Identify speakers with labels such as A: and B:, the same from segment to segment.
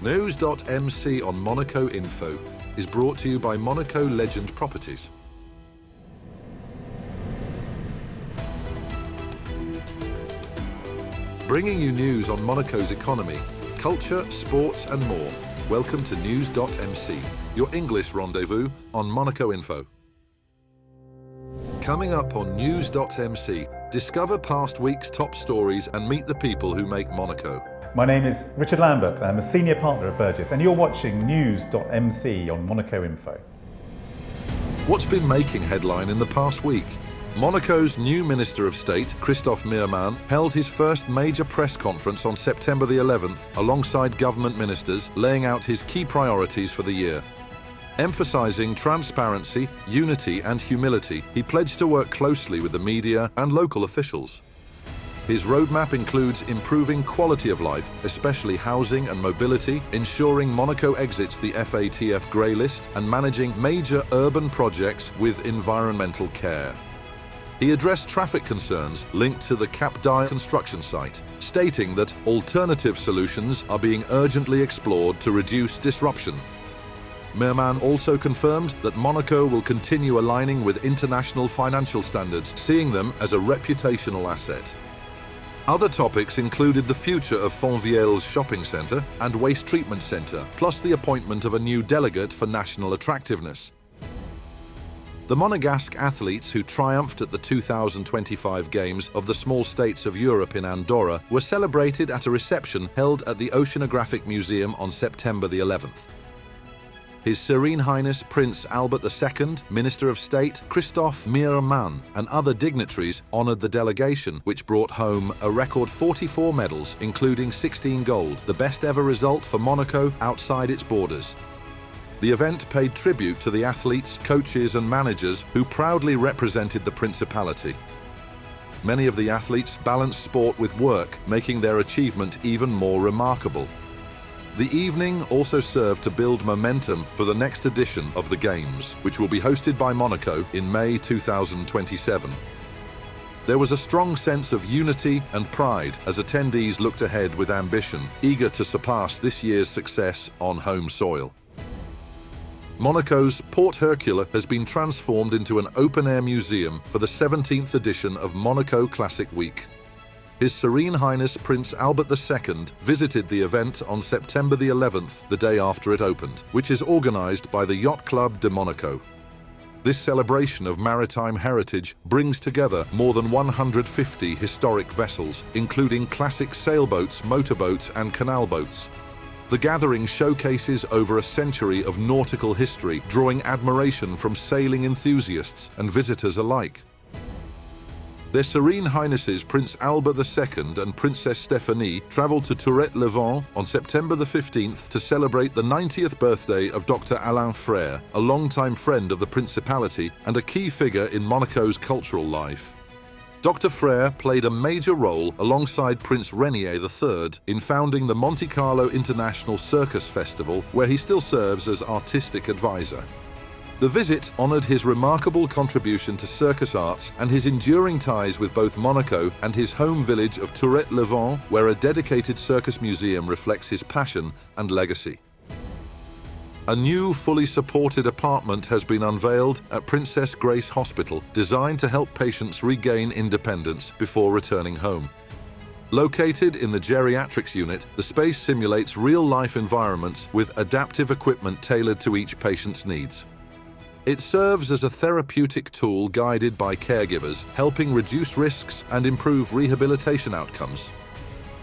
A: NEWS.MC on Monaco Info is brought to you by Monaco Legend Properties. Bringing you news on Monaco's economy, culture, sports and more. Welcome to NEWS.MC, your English rendezvous on Monaco Info. Coming up on NEWS.MC, discover past week's top stories and meet the people who make Monaco.
B: My name is Richard Lambert. I'm a senior partner at Burgess, and you're watching NEWS.MC on Monaco Info.
A: What's been making headline in the past week? Monaco's new Minister of State, Christophe Mirmand, held his first major press conference on September the 11th alongside government ministers, laying out his key priorities for the year. Emphasizing transparency, unity and humility, he pledged to work closely with the media and local officials. His roadmap includes improving quality of life, especially housing and mobility, ensuring Monaco exits the FATF grey list, and managing major urban projects with environmental care. He addressed traffic concerns linked to the Cap d'Ail construction site, stating that alternative solutions are being urgently explored to reduce disruption. Mirmand also confirmed that Monaco will continue aligning with international financial standards, seeing them as a reputational asset. Other topics included the future of Fontvieille's shopping centre and waste treatment centre, plus the appointment of a new delegate for national attractiveness. The Monegasque athletes who triumphed at the 2025 Games of the Small States of Europe in Andorra were celebrated at a reception held at the Oceanographic Museum on September the 11th. His Serene Highness Prince Albert II, Minister of State Christophe Mirmand, and other dignitaries honoured the delegation, which brought home a record 44 medals, including 16 gold, the best ever result for Monaco outside its borders. The event paid tribute to the athletes, coaches and managers who proudly represented the Principality. Many of the athletes balanced sport with work, making their achievement even more remarkable. The evening also served to build momentum for the next edition of the Games, which will be hosted by Monaco in May 2027. There was a strong sense of unity and pride as attendees looked ahead with ambition, eager to surpass this year's success on home soil. Monaco's Port Hercule has been transformed into an open-air museum for the 17th edition of Monaco Classic Week. His Serene Highness Prince Albert II visited the event on September the 11th, the day after it opened, which is organised by the Yacht Club de Monaco. This celebration of maritime heritage brings together more than 150 historic vessels, including classic sailboats, motorboats and canal boats. The gathering showcases over a century of nautical history, drawing admiration from sailing enthusiasts and visitors alike. Their Serene Highnesses Prince Albert II and Princess Stéphanie travelled to Tourette-le-Vent on September the 15th to celebrate the 90th birthday of Dr. Alain Frère, a longtime friend of the Principality and a key figure in Monaco's cultural life. Dr. Frère played a major role alongside Prince Renier III in founding the Monte Carlo International Circus Festival, where he still serves as artistic advisor. The visit honoured his remarkable contribution to circus arts and his enduring ties with both Monaco and his home village of Tourette-le-Vent, where a dedicated circus museum reflects his passion and legacy. A new, fully supported apartment has been unveiled at Princess Grace Hospital, designed to help patients regain independence before returning home. Located in the geriatrics unit, the space simulates real-life environments with adaptive equipment tailored to each patient's needs. It serves as a therapeutic tool guided by caregivers, helping reduce risks and improve rehabilitation outcomes.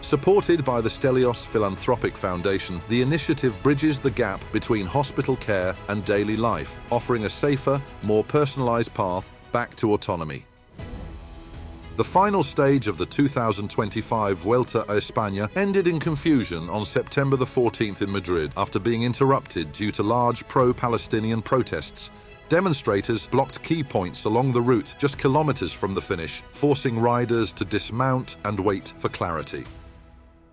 A: Supported by the Stelios Philanthropic Foundation, the initiative bridges the gap between hospital care and daily life, offering a safer, more personalised path back to autonomy. The final stage of the 2025 Vuelta a España ended in confusion on September the 14th in Madrid after being interrupted due to large pro-Palestinian protests. Demonstrators blocked key points along the route just kilometres from the finish, forcing riders to dismount and wait for clarity.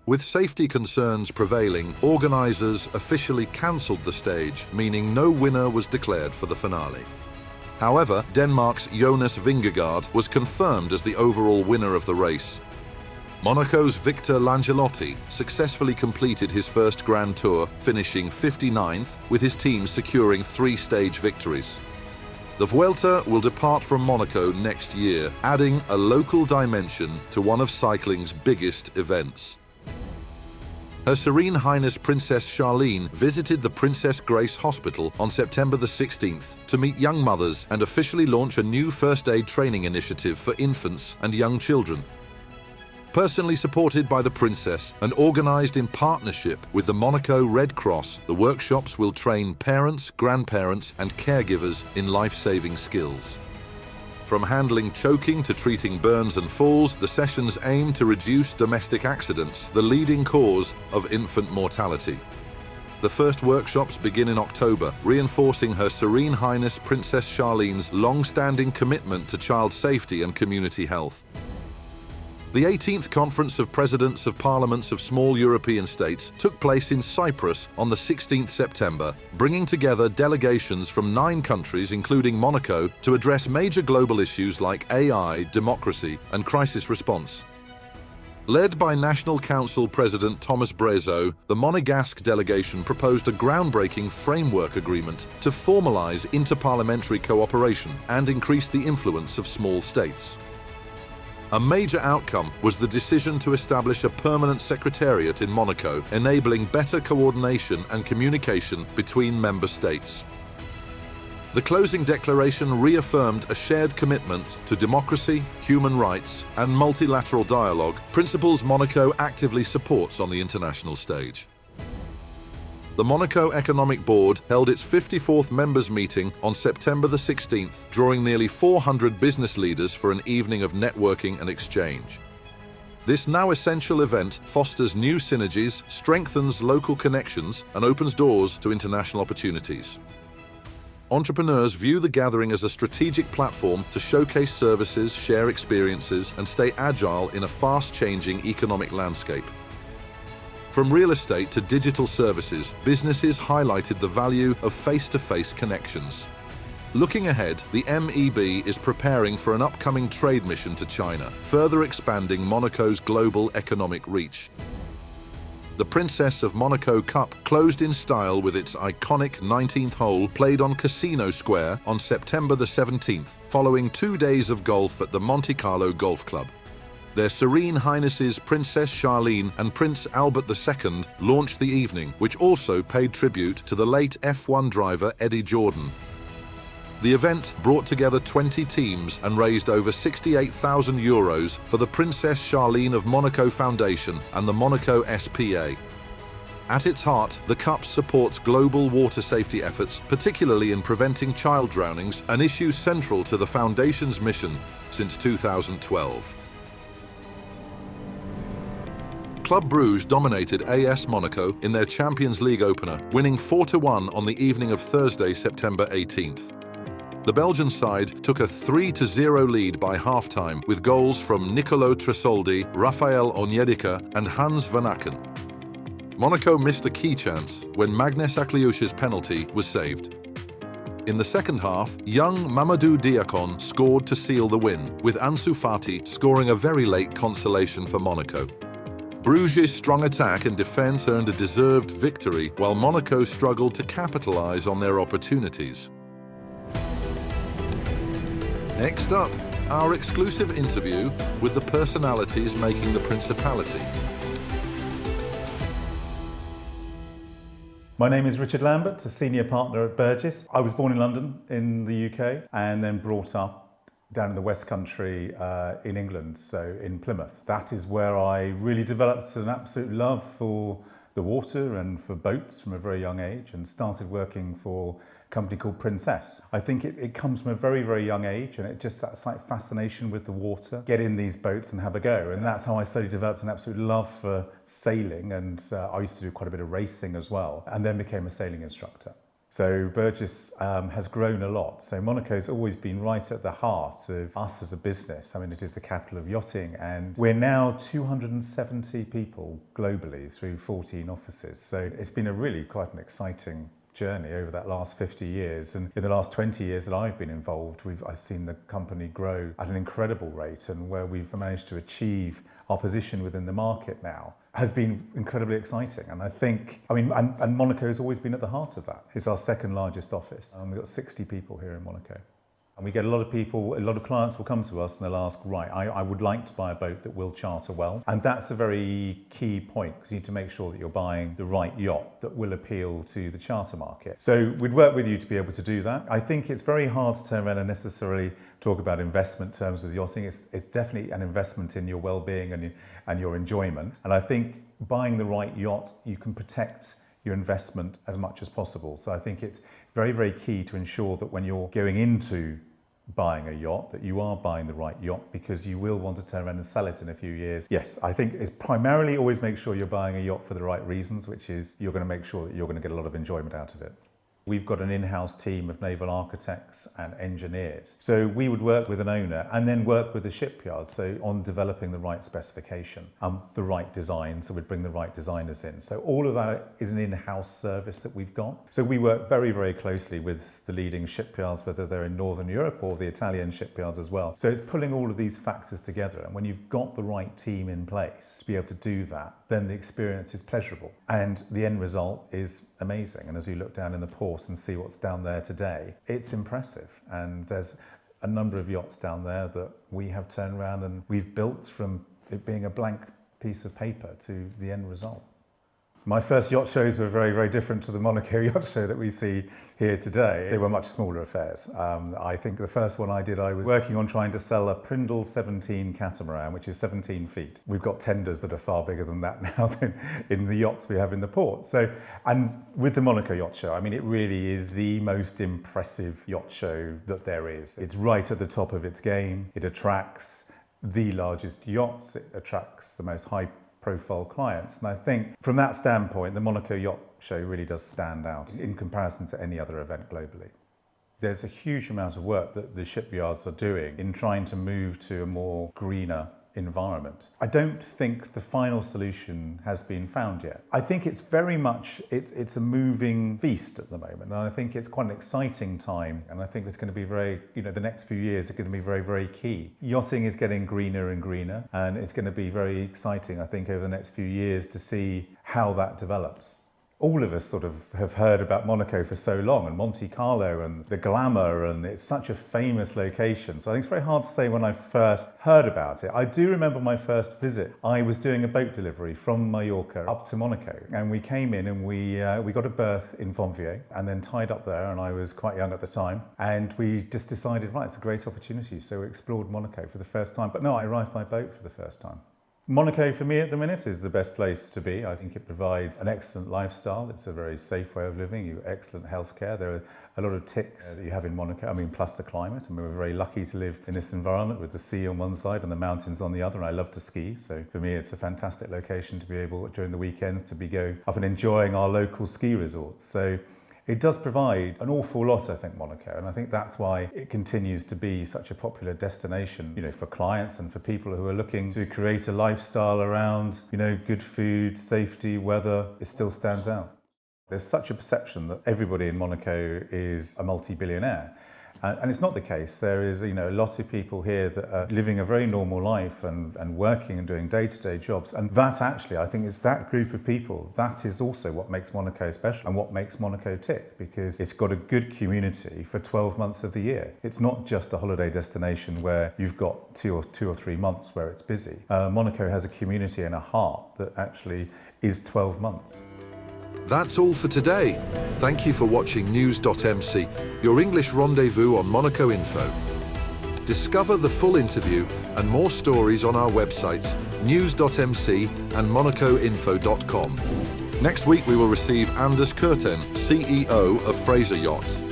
A: With safety concerns prevailing, organisers officially cancelled the stage, meaning no winner was declared for the finale. However, Denmark's Jonas Vingegaard was confirmed as the overall winner of the race. Monaco's Victor Langelotti successfully completed his first Grand Tour, finishing 59th, with his team securing 3-stage victories. The Vuelta will depart from Monaco next year, adding a local dimension to one of cycling's biggest events. Her Serene Highness Princess Charlene visited the Princess Grace Hospital on September the 16th to meet young mothers and officially launch a new first aid training initiative for infants and young children. Personally supported by the Princess and organised in partnership with the Monaco Red Cross, the workshops will train parents, grandparents and caregivers in life-saving skills. From handling choking to treating burns and falls, the sessions aim to reduce domestic accidents, the leading cause of infant mortality. The first workshops begin in October, reinforcing Her Serene Highness Princess Charlene's long-standing commitment to child safety and community health. The 18th Conference of Presidents of Parliaments of Small European States took place in Cyprus on the 16th September, bringing together delegations from 9 countries, including Monaco, to address major global issues like AI, democracy, and crisis response. Led by National Council President Thomas Brezo, the Monegasque delegation proposed a groundbreaking framework agreement to formalise interparliamentary cooperation and increase the influence of small states. A major outcome was the decision to establish a permanent secretariat in Monaco, enabling better coordination and communication between member states. The closing declaration reaffirmed a shared commitment to democracy, human rights, and multilateral dialogue, principles Monaco actively supports on the international stage. The Monaco Economic Board held its 54th members' meeting on September the 16th, drawing nearly 400 business leaders for an evening of networking and exchange. This now essential event fosters new synergies, strengthens local connections, and opens doors to international opportunities. Entrepreneurs view the gathering as a strategic platform to showcase services, share experiences, and stay agile in a fast-changing economic landscape. From real estate to digital services, businesses highlighted the value of face-to-face connections. Looking ahead, the MEB is preparing for an upcoming trade mission to China, further expanding Monaco's global economic reach. The Princess of Monaco Cup closed in style with its iconic 19th hole played on Casino Square on September the 17th, following 2 days of golf at the Monte Carlo Golf Club. Their Serene Highnesses Princess Charlene and Prince Albert II launched the evening, which also paid tribute to the late F1 driver Eddie Jordan. The event brought together 20 teams and raised over €68,000 for the Princess Charlene of Monaco Foundation and the Monaco SPA. At its heart, the Cup supports global water safety efforts, particularly in preventing child drownings, an issue central to the Foundation's mission since 2012. Club Bruges dominated AS Monaco in their Champions League opener, winning 4-1 on the evening of Thursday, September 18th. The Belgian side took a 3-0 lead by half-time with goals from Nicolo Tresoldi, Rafael Onyedika and Hans van Aken. Monaco missed a key chance when Magnus Akliouche's penalty was saved. In the second half, young Mamadou Diakon scored to seal the win, with Ansu Fati scoring a very late consolation for Monaco. Bruges' strong attack and defence earned a deserved victory, while Monaco struggled to capitalise on their opportunities. Next up, our exclusive interview with the personalities making the Principality.
B: My name is Richard Lambert, a senior partner at Burgess. I was born in London in the UK and then brought up down in the West Country in England, so in Plymouth. That is where I really developed an absolute love for the water and for boats from a very young age, and started working for a company called Princess. I think it comes from a very, very young age, and it just that slight fascination with the water. Get in these boats and have a go, and that's how I slowly developed an absolute love for sailing, and I used to do quite a bit of racing as well, and then became a sailing instructor. So Burgess has grown a lot. So Monaco's always been right at the heart of us as a business. I mean, it is the capital of yachting, and we're now 270 people globally through 14 offices. So it's been a really quite an exciting journey over that last 50 years. And in the last 20 years that I've been involved, I've seen the company grow at an incredible rate, and where we've managed to achieve our position within the market now has been incredibly exciting. And I think, and Monaco has always been at the heart of that. It's our second largest office. We've got 60 people here in Monaco. And we get a lot of clients will come to us and they'll ask, right, I would like to buy a boat that will charter well. And that's a very key point, because you need to make sure that you're buying the right yacht that will appeal to the charter market. So we'd work with you to be able to do that. I think it's very hard to turn around and necessarily talk about investment terms with yachting. It's definitely an investment in your well-being and your enjoyment. And I think buying the right yacht, you can protect your investment as much as possible. So I think it's very, very key to ensure that when you're going into buying a yacht, that you are buying the right yacht, because you will want to turn around and sell it in a few years. Yes, I think it's primarily always make sure you're buying a yacht for the right reasons, which is you're going to make sure that you're going to get a lot of enjoyment out of it. We've got an in-house team of naval architects and engineers. So we would work with an owner and then work with the shipyard, so on developing the right specification, the right design, so we'd bring the right designers in. So all of that is an in-house service that we've got. So we work very, very closely with the leading shipyards, whether they're in Northern Europe or the Italian shipyards as well. So it's pulling all of these factors together, and when you've got the right team in place to be able to do that, then the experience is pleasurable and the end result is amazing. And as you look down in the port and see what's down there today, it's impressive. And there's a number of yachts down there that we have turned around and we've built from it being a blank piece of paper to the end result. My first yacht shows were very, very different to the Monaco yacht show that we see here today. They were much smaller affairs. I think the first one I did, I was working on trying to sell a Prindle 17 catamaran, which is 17 feet. We've got tenders that are far bigger than that now than in the yachts we have in the port. So, and with the Monaco yacht show, I mean, it really is the most impressive yacht show that there is. It's right at the top of its game. It attracts the largest yachts. It attracts the most high-profile clients. And I think from that standpoint, the Monaco Yacht Show really does stand out in comparison to any other event globally. There's a huge amount of work that the shipyards are doing in trying to move to a more greener environment. I don't think the final solution has been found yet. I think it's very much, it's a moving feast at the moment, and I think it's quite an exciting time, and I think it's going to be very, the next few years are going to be very, very key. Yachting is getting greener and greener, and it's going to be very exciting, I think, over the next few years to see how that develops. All of us sort of have heard about Monaco for so long, and Monte Carlo and the glamour, and it's such a famous location. So I think it's very hard to say when I first heard about it. I do remember my first visit. I was doing a boat delivery from Mallorca up to Monaco, and we came in and we got a berth in Fontvieille and then tied up there, and I was quite young at the time, and we just decided, right, it's a great opportunity. So we explored Monaco for the first time. But no, I arrived by boat for the first time. Monaco for me at the minute is the best place to be. I think it provides an excellent lifestyle. It's a very safe way of living. You have excellent healthcare. There are a lot of ticks that you have in Monaco. Plus the climate. We're very lucky to live in this environment with the sea on one side and the mountains on the other. And I love to ski. So for me, it's a fantastic location to be able, during the weekends, to be going up and enjoying our local ski resorts. So it does provide an awful lot, I think, Monaco, and I think that's why it continues to be such a popular destination, for clients and for people who are looking to create a lifestyle around, good food, safety, weather. It still stands out. There's such a perception that everybody in Monaco is a multi-billionaire. And it's not the case. There is, a lot of people here that are living a very normal life and working and doing day-to-day jobs. And that actually, I think, is that group of people. That is also what makes Monaco special and what makes Monaco tick, because it's got a good community for 12 months of the year. It's not just a holiday destination where you've got two or three months where it's busy. Monaco has a community and a heart that actually is 12 months.
A: That's all for today. Thank you for watching NEWS.MC, your English rendezvous on Monaco Info. Discover the full interview and more stories on our websites, NEWS.MC and MonacoInfo.com. Next week we will receive Anders Kurten, CEO of Fraser Yachts.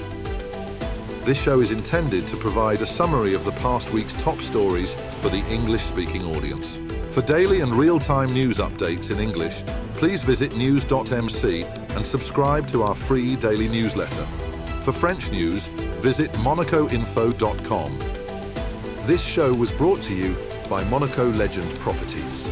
A: This show is intended to provide a summary of the past week's top stories for the English-speaking audience. For daily and real-time news updates in English, please visit NEWS.MC and subscribe to our free daily newsletter. For French news, visit MonacoInfo.com. This show was brought to you by Monaco Legend Properties.